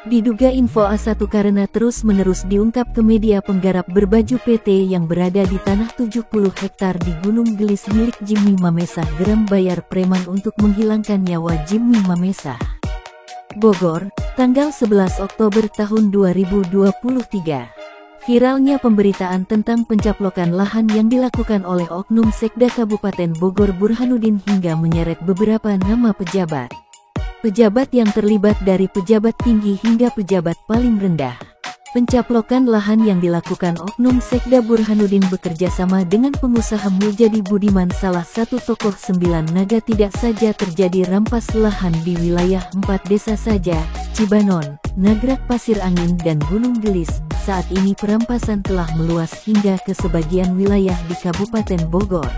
Diduga info A1 karena terus-menerus diungkap ke media penggarap berbaju PT yang berada di tanah 70 hektar di Gunung Gelis milik Jimmy Mamesah geram bayar preman untuk menghilangkan nyawa Jimmy Mamesah. Bogor, tanggal 11 Oktober tahun 2023. Viralnya pemberitaan tentang pencaplokan lahan yang dilakukan oleh Oknum Sekda Kabupaten Bogor Burhanuddin hingga menyeret beberapa nama pejabat. Pejabat yang terlibat dari pejabat tinggi hingga pejabat paling rendah. Pencaplokan lahan yang dilakukan Oknum Sekda Burhanuddin bekerja sama dengan pengusaha Muljadi Budiman, salah satu tokoh 9 naga. Tidak saja terjadi rampas lahan di wilayah 4 desa saja, Cibanon, Nagrak, Pasir Angin dan Gunung Gelis. Saat ini perampasan telah meluas hingga ke sebagian wilayah di Kabupaten Bogor.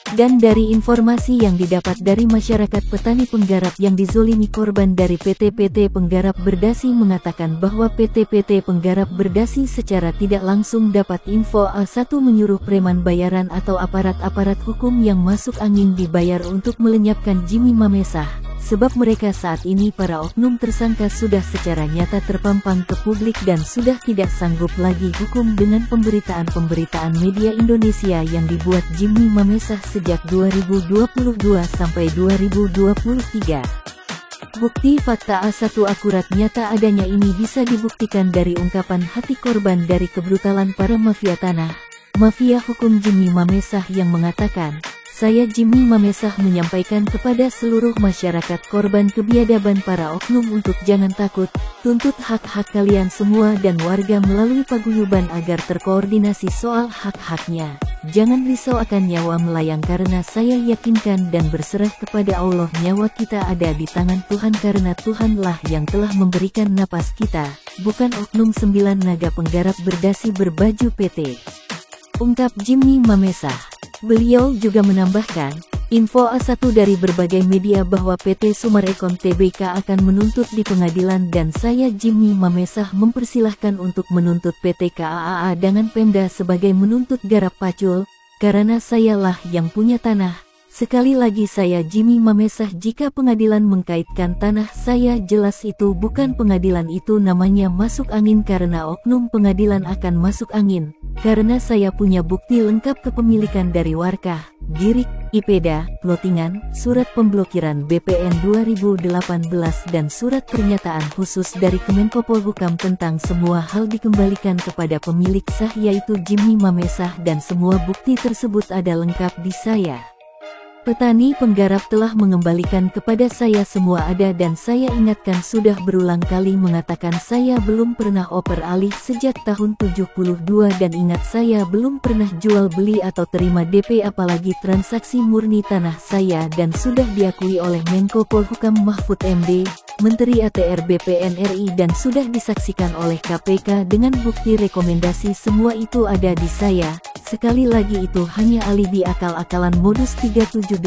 Dan dari informasi yang didapat dari masyarakat petani penggarap yang dizolimi korban dari PT Penggarap Berdasi mengatakan bahwa PT Penggarap Berdasi secara tidak langsung dapat info A1 menyuruh preman bayaran atau aparat-aparat hukum yang masuk angin dibayar untuk melenyapkan Jimmy Mamesah. Sebab mereka saat ini para oknum tersangka sudah secara nyata terpampang ke publik dan sudah tidak sanggup lagi hukum dengan pemberitaan-pemberitaan media Indonesia yang dibuat Jimmy Mamesah sejak 2022 sampai 2023. Bukti fakta A1 akurat nyata adanya ini bisa dibuktikan dari ungkapan hati korban dari kebrutalan para mafia tanah, mafia hukum Jimmy Mamesah yang mengatakan, "Saya Jimmy Mamesah menyampaikan kepada seluruh masyarakat korban kebiadaban para oknum untuk jangan takut, tuntut hak-hak kalian semua dan warga melalui paguyuban agar terkoordinasi soal hak-haknya. Jangan risau akan nyawa melayang karena saya yakinkan dan berserah kepada Allah nyawa kita ada di tangan Tuhan karena Tuhanlah yang telah memberikan napas kita, bukan oknum 9 naga penggarap berdasi berbaju PT." Ungkap Jimmy Mamesah. Beliau juga menambahkan, info A1 dari berbagai media bahwa PT Sumarekon Tbk akan menuntut di pengadilan dan saya Jimmy Mamesah mempersilahkan untuk menuntut PT KAA dengan Pemda sebagai menuntut garap pacul, karena sayalah yang punya tanah. Sekali lagi saya Jimmy Mamesah, jika pengadilan mengkaitkan tanah saya jelas itu bukan pengadilan, itu namanya masuk angin karena oknum pengadilan akan masuk angin. Karena saya punya bukti lengkap kepemilikan dari Warkah, Girik, Ipeda, Plotingan, surat pemblokiran BPN 2018 dan surat pernyataan khusus dari Kemenko Polhukam tentang semua hal dikembalikan kepada pemilik sah yaitu Jimmy Mamesah dan semua bukti tersebut ada lengkap di saya. Petani penggarap telah mengembalikan kepada saya semua ada dan saya ingatkan sudah berulang kali mengatakan saya belum pernah oper alih sejak tahun 72 dan ingat saya belum pernah jual beli atau terima DP apalagi transaksi murni tanah saya dan sudah diakui oleh Menko Polhukam Mahfud MD, Menteri ATR BPN RI dan sudah disaksikan oleh KPK dengan bukti rekomendasi semua itu ada di saya. Sekali lagi itu hanya alibi akal-akalan modus 378.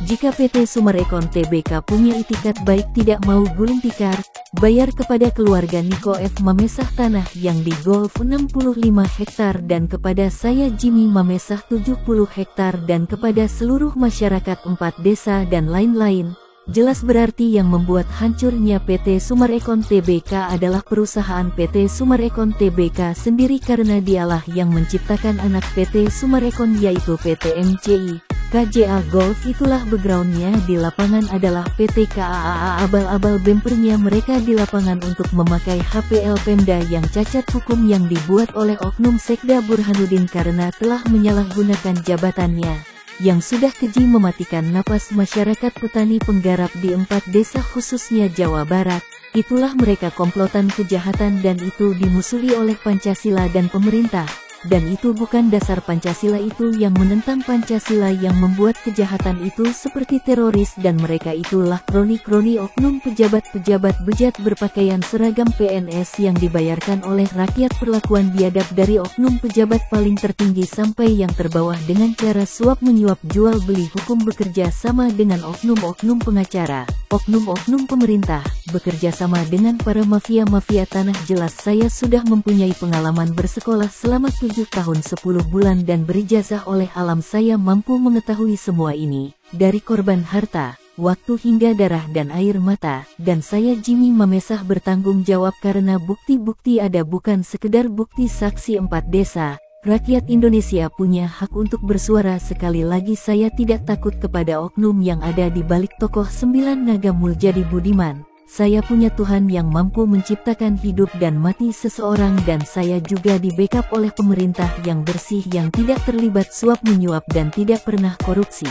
Jika PT Sumarekon Tbk punya itikat baik tidak mau gulung tikar, bayar kepada keluarga Niko F. Mamesah tanah yang di Golf 65 hektar dan kepada saya Jimmy Mamesah 70 hektar dan kepada seluruh masyarakat 4 desa dan lain-lain. Jelas berarti yang membuat hancurnya PT Sumarekon Tbk adalah perusahaan PT Sumarekon Tbk sendiri karena dialah yang menciptakan anak PT Sumarekon yaitu PT MCI, KJA Golf. Itulah backgroundnya di lapangan adalah PT KAA, abal-abal bempernya mereka di lapangan untuk memakai HPL Pemda yang cacat hukum yang dibuat oleh Oknum Sekda Burhanuddin karena telah menyalahgunakan jabatannya yang sudah keji mematikan napas masyarakat petani penggarap di 4 desa khususnya Jawa Barat. Itulah mereka komplotan kejahatan dan itu dimusuhi oleh Pancasila dan pemerintah. Dan itu bukan dasar Pancasila, itu yang menentang Pancasila yang membuat kejahatan itu seperti teroris dan mereka itulah kroni-kroni oknum pejabat-pejabat bejat berpakaian seragam PNS yang dibayarkan oleh rakyat. Perlakuan biadab dari oknum pejabat paling tertinggi sampai yang terbawah dengan cara suap menyuap jual beli hukum bekerja sama dengan oknum-oknum pengacara, oknum-oknum pemerintah, bekerja sama dengan para mafia-mafia tanah. Jelas saya sudah mempunyai pengalaman bersekolah selama 7 tahun 10 bulan dan berijazah oleh alam, saya mampu mengetahui semua ini. Dari korban harta, waktu hingga darah dan air mata, dan saya Jimmy Mamesah bertanggung jawab karena bukti-bukti ada bukan sekedar bukti saksi 4 desa. Rakyat Indonesia punya hak untuk bersuara. Sekali lagi saya tidak takut kepada oknum yang ada di balik tokoh 9 naga Muljadi Budiman. Saya punya Tuhan yang mampu menciptakan hidup dan mati seseorang, dan saya juga di backup oleh pemerintah yang bersih yang tidak terlibat suap menyuap dan tidak pernah korupsi.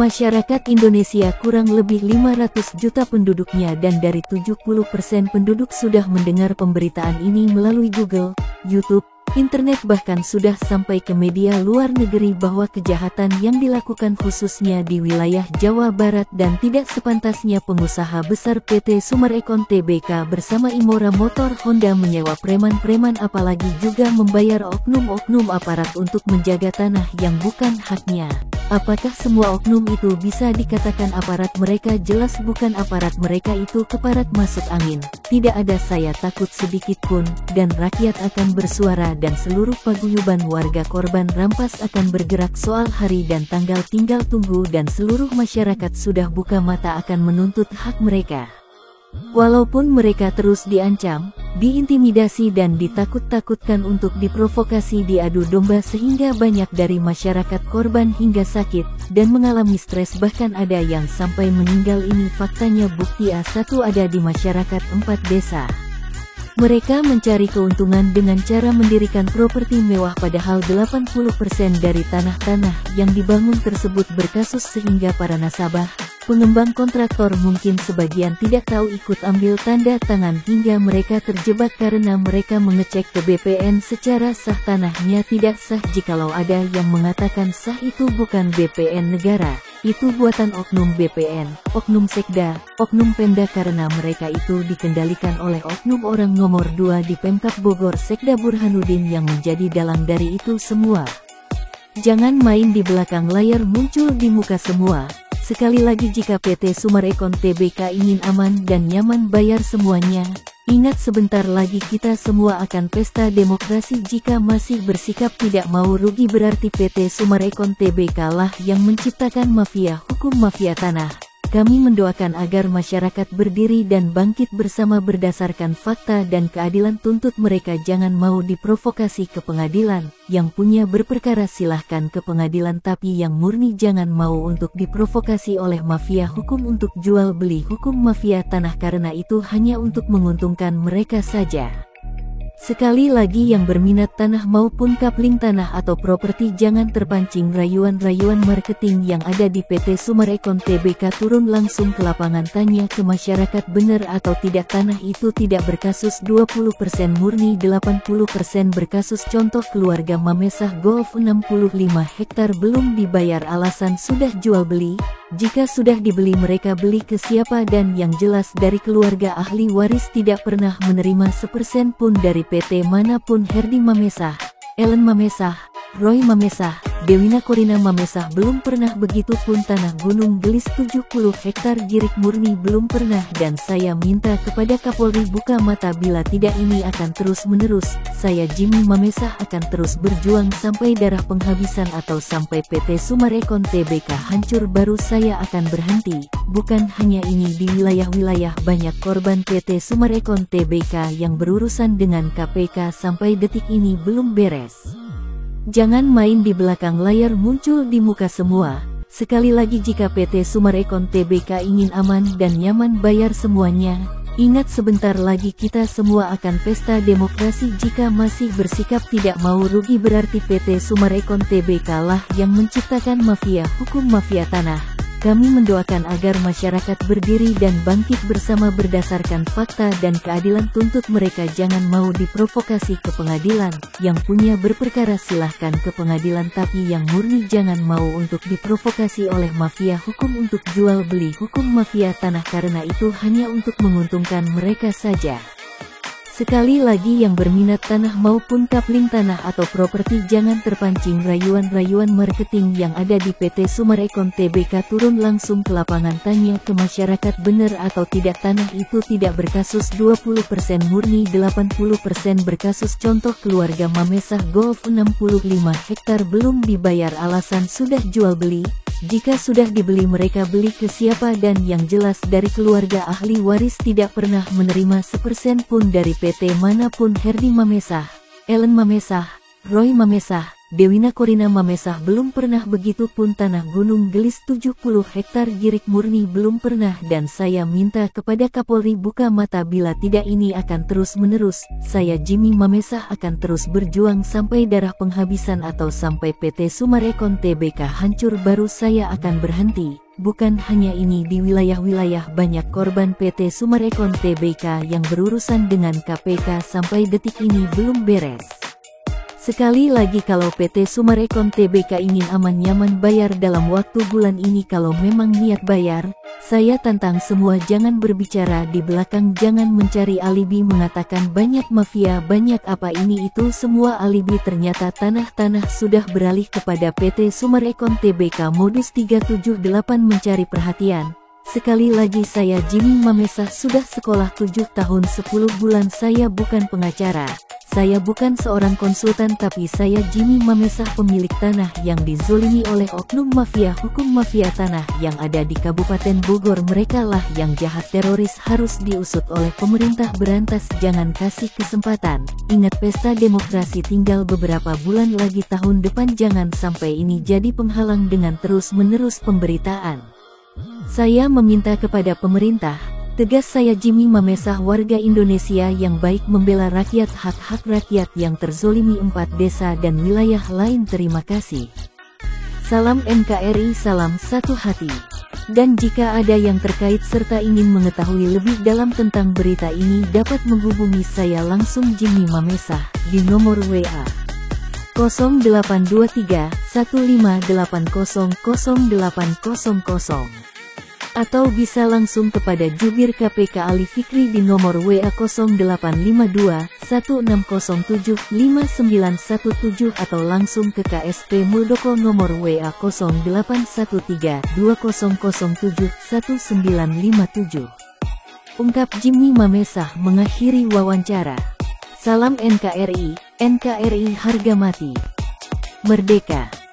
Masyarakat Indonesia kurang lebih 500 juta penduduknya, dan dari 70% penduduk sudah mendengar pemberitaan ini melalui Google, YouTube, internet, bahkan sudah sampai ke media luar negeri bahwa kejahatan yang dilakukan khususnya di wilayah Jawa Barat dan tidak sepantasnya pengusaha besar PT Sumarekon Tbk bersama Imora Motor Honda menyewa preman-preman, apalagi juga membayar oknum-oknum aparat untuk menjaga tanah yang bukan haknya. Apakah semua oknum itu bisa dikatakan aparat? Mereka jelas bukan aparat, mereka itu keparat masuk angin. Tidak ada saya takut sedikit pun, dan rakyat akan bersuara dan seluruh paguyuban warga korban rampas akan bergerak soal hari dan tanggal. Tinggal tunggu, dan seluruh masyarakat sudah buka mata akan menuntut hak mereka. Walaupun mereka terus diancam, diintimidasi dan ditakut-takutkan untuk diprovokasi, diadu domba, sehingga banyak dari masyarakat korban hingga sakit dan mengalami stres, bahkan ada yang sampai meninggal. Ini faktanya, bukti A1 ada di masyarakat 4 desa. Mereka mencari keuntungan dengan cara mendirikan properti mewah, padahal 80% dari tanah-tanah yang dibangun tersebut berkasus, sehingga para nasabah, pengembang, kontraktor mungkin sebagian tidak tahu ikut ambil tanda tangan hingga mereka terjebak karena mereka mengecek ke BPN secara sah tanahnya tidak sah. Jikalau ada yang mengatakan sah, itu bukan BPN negara, itu buatan oknum BPN, oknum Sekda, oknum Pemda, karena mereka itu dikendalikan oleh oknum orang nomor 2 di Pemkab Bogor, Sekda Burhanuddin, yang menjadi dalang dari itu semua. Jangan main di belakang layar, muncul di muka semua. Sekali lagi, jika PT Sumarekon Tbk ingin aman dan nyaman, bayar semuanya. Ingat, sebentar lagi kita semua akan pesta demokrasi. Jika masih bersikap tidak mau rugi, berarti PT Sumarekon Tbk lah yang menciptakan mafia hukum, mafia tanah. Kami mendoakan agar masyarakat berdiri dan bangkit bersama berdasarkan fakta dan keadilan. Tuntut mereka jangan mau diprovokasi ke pengadilan. Yang punya berperkara silahkan ke pengadilan, tapi yang murni jangan mau untuk diprovokasi oleh mafia hukum untuk jual beli hukum, mafia tanah, karena itu hanya untuk menguntungkan mereka saja. Sekali lagi, yang berminat tanah maupun kapling tanah atau properti jangan terpancing rayuan-rayuan marketing yang ada di PT Sumarekon Tbk. Turun langsung ke lapangan, tanya ke masyarakat benar atau tidak tanah itu tidak berkasus. 20% murni, 80% berkasus. Contoh keluarga Mamesah Golf 65 hektar belum dibayar, alasan sudah jual beli. Jika sudah dibeli, mereka beli ke siapa? Dan yang jelas dari keluarga ahli waris tidak pernah menerima sepersen pun dari PT manapun. Herdi Mamesah, Ellen Mamesah, Roy Mamesah, Dewina Korina Mamesah belum pernah. Begitupun tanah Gunung Gelis 70 hektar Girik murni belum pernah. Dan saya minta kepada Kapolri buka mata, bila tidak ini akan terus menerus. Saya Jimmy Mamesah akan terus berjuang sampai darah penghabisan atau sampai PT Sumarekon Tbk hancur, baru saya akan berhenti. Bukan hanya ini, di wilayah-wilayah banyak korban PT Sumarekon Tbk yang berurusan dengan KPK sampai detik ini belum beres. Jangan main di belakang layar, muncul di muka semua. Sekali lagi, jika PT Sumarekon Tbk ingin aman dan nyaman, bayar semuanya. Ingat, sebentar lagi kita semua akan pesta demokrasi. Jika masih bersikap tidak mau rugi, berarti PT Sumarekon Tbk lah yang menciptakan mafia hukum, mafia tanah. Kami mendoakan agar masyarakat berdiri dan bangkit bersama berdasarkan fakta dan keadilan. Tuntut mereka jangan mau diprovokasi ke pengadilan. Yang punya berperkara silahkan ke pengadilan, tapi yang murni jangan mau untuk diprovokasi oleh mafia hukum untuk jual beli hukum, mafia tanah, karena itu hanya untuk menguntungkan mereka saja. Sekali lagi, yang berminat tanah maupun kapling tanah atau properti jangan terpancing rayuan-rayuan marketing yang ada di PT Sumarekon Tbk. Turun langsung ke lapangan, tanya ke masyarakat benar atau tidak tanah itu tidak berkasus. 20% murni, 80% berkasus. Contoh keluarga Mamesah Golf 65 hektar belum dibayar, alasan sudah jual beli. Jika sudah dibeli mereka beli ke siapa, dan yang jelas dari keluarga ahli waris tidak pernah menerima sepersen pun dari PT manapun. Herdi Mamesah, Ellen Mamesah, Roy Mamesah, Dewina Korina Mamesah belum pernah, begitu pun tanah Gunung Gelis 70 hektar Girik murni belum pernah. Dan saya minta kepada Kapolri buka mata, bila tidak ini akan terus menerus. Saya Jimmy Mamesah akan terus berjuang sampai darah penghabisan atau sampai PT Sumarekon Tbk hancur, baru saya akan berhenti. Bukan hanya ini, di wilayah-wilayah banyak korban PT Sumarekon Tbk yang berurusan dengan KPK sampai detik ini belum beres. Sekali lagi, kalau PT Sumarekon Tbk ingin aman nyaman bayar dalam waktu bulan ini, kalau memang niat bayar, saya tantang semua jangan berbicara di belakang, jangan mencari alibi mengatakan banyak mafia, banyak apa ini itu semua alibi. Ternyata tanah-tanah sudah beralih kepada PT Sumarekon Tbk. Modus 378 mencari perhatian. Sekali lagi, saya Jimmy Mamesah sudah sekolah 7 tahun 10 bulan. Saya bukan pengacara, saya bukan seorang konsultan, tapi saya Jimmy Mamesah, pemilik tanah yang dizolimi oleh oknum mafia hukum, mafia tanah yang ada di Kabupaten Bogor. Mereka lah yang jahat, teroris, harus diusut oleh pemerintah. Berantas, jangan kasih kesempatan. Ingat, pesta demokrasi tinggal beberapa bulan lagi, tahun depan. Jangan sampai ini jadi penghalang dengan terus-menerus pemberitaan. Saya meminta kepada pemerintah, tegas, saya Jimmy Mamesah, warga Indonesia yang baik, membela rakyat, hak-hak rakyat yang terzolimi 4 desa dan wilayah lain. Terima kasih. Salam NKRI, salam satu hati. Dan jika ada yang terkait serta ingin mengetahui lebih dalam tentang berita ini, dapat menghubungi saya langsung, Jimmy Mamesah, di nomor WA 0823 1580 0800, atau bisa langsung kepada Jubir KPK Ali Fikri di nomor WA 0852 1607 5917, atau langsung ke KSP Muldoko nomor WA 0813 2007 1957. Ungkap Jimmy Mamesah mengakhiri wawancara. Salam NKRI, NKRI harga mati. Merdeka.